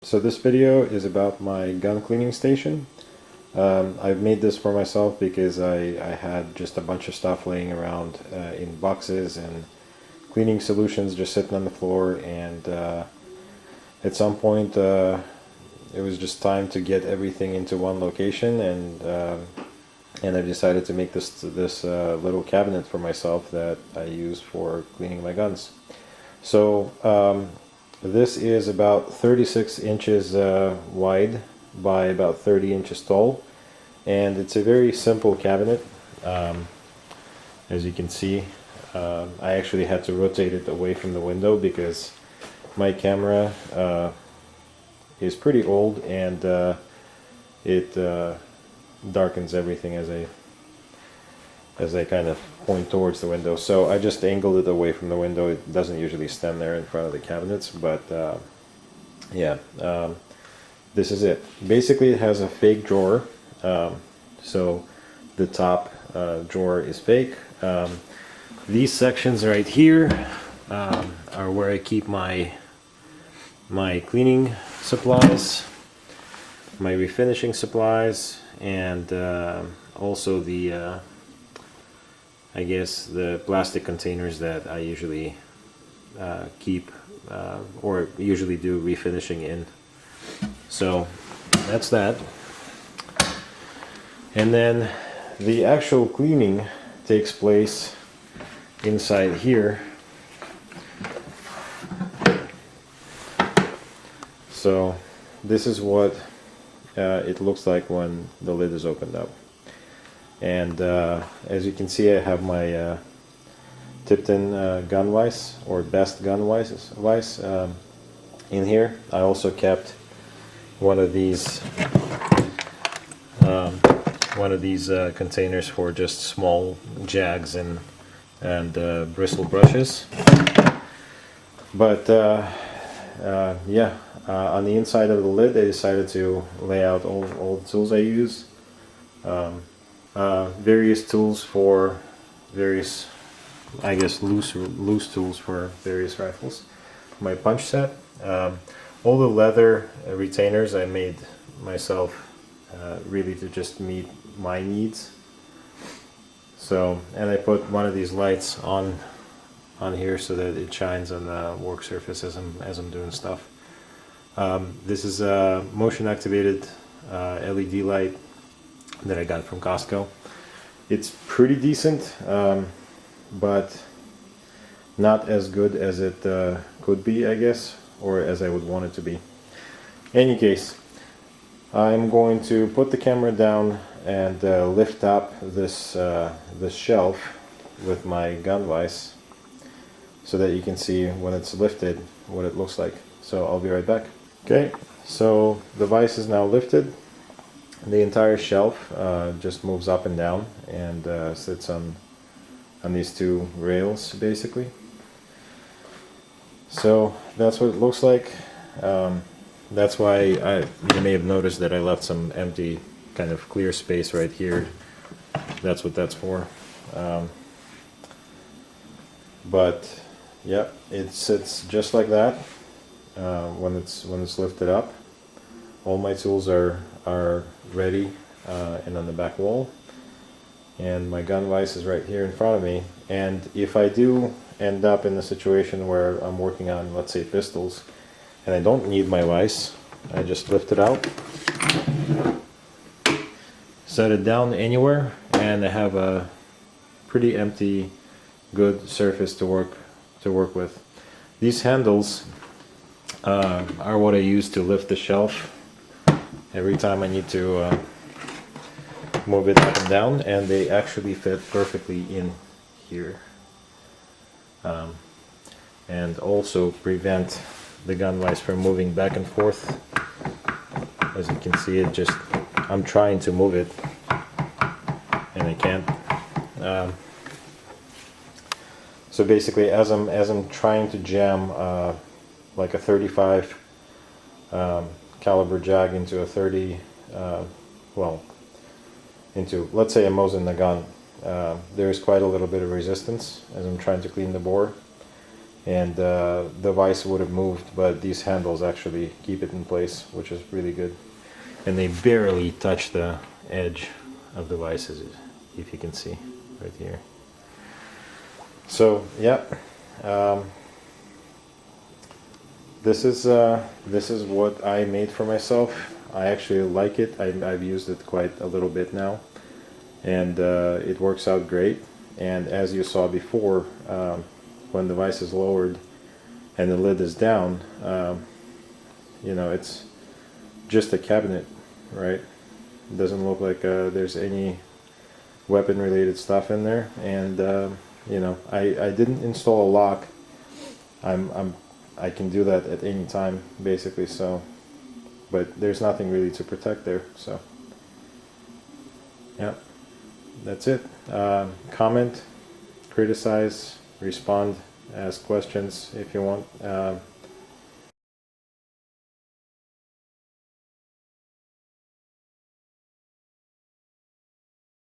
So this video is about my gun cleaning station. I've made this for myself because I had just a bunch of stuff laying around in boxes and cleaning solutions just sitting on the floor, and at some point it was just time to get everything into one location, and I decided to make this little cabinet for myself that I use for cleaning my guns. So this is about 36 inches wide by about 30 inches tall, and it's a very simple cabinet. As you can see, I actually had to rotate it away from the window because my camera is pretty old, and it darkens everything as I kind of point towards the window. So I just angled it away from the window. It doesn't usually stand there in front of the cabinets, but this is it. Basically, it has a fake drawer. So the top drawer is fake. These sections right here are where I keep my cleaning supplies, my refinishing supplies, and also the I guess the plastic containers that I usually keep or usually do refinishing in. So that's that. And then the actual cleaning takes place inside here. So this is what it looks like when the lid is opened up. And as you can see, I have my Tipton gun vise, or best gun vise in here. I also kept one of these containers for just small jags and bristle brushes. But yeah, on the inside of the lid, I decided to lay out all the tools I use. Various tools for various, I guess, loose tools for various rifles. My punch set, all the leather retainers I made myself, really to just meet my needs. So, and I put one of these lights on here so that it shines on the work surface as I'm doing stuff. This is a motion activated LED light that I got from Costco. It's pretty decent, but not as good as it could be, I guess, or as I would want it to be. In any case, I'm going to put the camera down and lift up this shelf with my gun vise so that you can see when it's lifted what it looks like. So I'll be right back. Okay, so the vise is now lifted. The entire shelf just moves up and down and sits on these two rails, basically. So that's what it looks like. That's why you may have noticed that I left some empty, kind of clear space right here. That's what that's for. But yeah, it sits just like that when it's lifted up. All my tools are ready and on the back wall, and my gun vise is right here in front of me. And if I do end up in a situation where I'm working on, let's say, pistols, and I don't need my vise, I just lift it out, set it down anywhere, and I have a pretty empty, good surface to work with. These handles are what I use to lift the shelf every time I need to move it up and down, and they actually fit perfectly in here, and also prevent the gun vise from moving back and forth. As you can see, I'm trying to move it and I can't. So basically, as I'm trying to jam like a 35 caliber jag into a 30, into, let's say, a Mosin Nagant, there's quite a little bit of resistance as I'm trying to clean the bore, and the vise would have moved, but these handles actually keep it in place, which is really good. And they barely touch the edge of the vices, if you can see right here. So yeah, this is what I made for myself. I actually like it. I've used it quite a little bit now, and it works out great. And as you saw before, when the vise is lowered and the lid is down, you know, it's just a cabinet, right? It doesn't look like there's any weapon related stuff in there. And you know, I didn't install a lock. I can do that at any time basically, so, but there's nothing really to protect there. So yeah, that's it. Comment, criticize, respond, ask questions if you want.